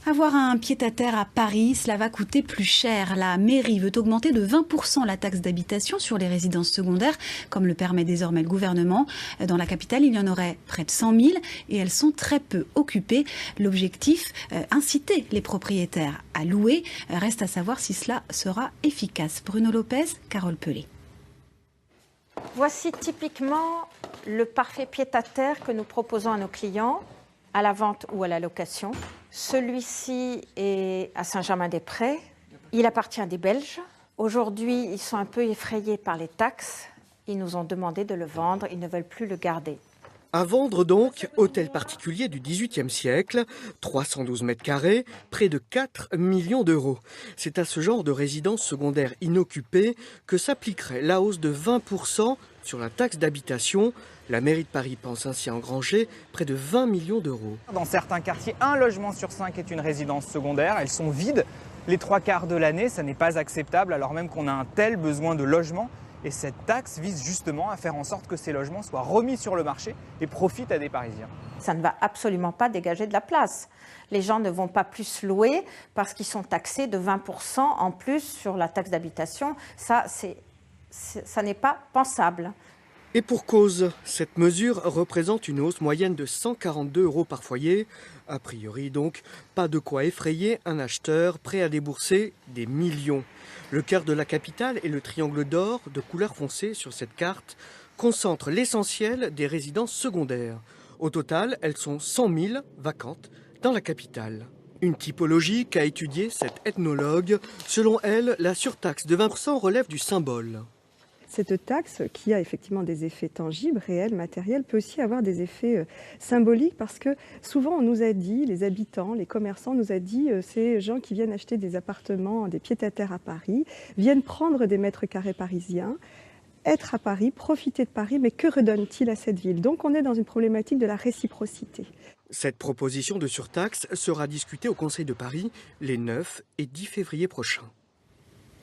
Avoir un pied-à-terre à Paris, cela va coûter plus cher. La mairie veut augmenter de 20% la taxe d'habitation sur les résidences secondaires, comme le permet désormais le gouvernement. Dans la capitale, il y en aurait près de 100 000 et elles sont très peu occupées. L'objectif, inciter les propriétaires à louer. Reste à savoir si cela sera efficace. Bruno Lopez, Carole Pelé. Voici typiquement le parfait pied-à-terre que nous proposons à nos clients, à la vente ou à la location. Celui-ci est à Saint-Germain-des-Prés. Il appartient à des Belges. Aujourd'hui, ils sont un peu effrayés par les taxes. Ils nous ont demandé de le vendre. Ils ne veulent plus le garder. À vendre donc, hôtel particulier du XVIIIe siècle, 312 mètres carrés, près de 4 millions d'euros. C'est à ce genre de résidence secondaire inoccupée que s'appliquerait la hausse de 20% sur la taxe d'habitation. La mairie de Paris pense ainsi engranger près de 20 millions d'euros. Dans certains quartiers, un logement sur 5 est une résidence secondaire. Elles sont vides les 3/4 de l'année. Ça n'est pas acceptable alors même qu'on a un tel besoin de logement. Et cette taxe vise justement à faire en sorte que ces logements soient remis sur le marché et profitent à des Parisiens. Ça ne va absolument pas dégager de la place. Les gens ne vont pas plus louer parce qu'ils sont taxés de 20% en plus sur la taxe d'habitation. Ça n'est pas pensable. Et pour cause, cette mesure représente une hausse moyenne de 142 euros par foyer. A priori donc, pas de quoi effrayer un acheteur prêt à débourser des millions. Le cœur de la capitale et le triangle d'or de couleur foncée sur cette carte concentrent l'essentiel des résidences secondaires. Au total, elles sont 100 000 vacantes dans la capitale. Une typologie qu'a étudiée cette ethnologue. Selon elle, la surtaxe de 20% relève du symbole. Cette taxe, qui a effectivement des effets tangibles, réels, matériels, peut aussi avoir des effets symboliques parce que souvent on nous a dit, les habitants, les commerçants nous a dit, ces gens qui viennent acheter des appartements, des pieds-à-terre à Paris, viennent prendre des mètres carrés parisiens, être à Paris, profiter de Paris, mais que redonne-t-il à cette ville? Donc on est dans une problématique de la réciprocité. Cette proposition de surtaxe sera discutée au Conseil de Paris les 9 et 10 février prochains.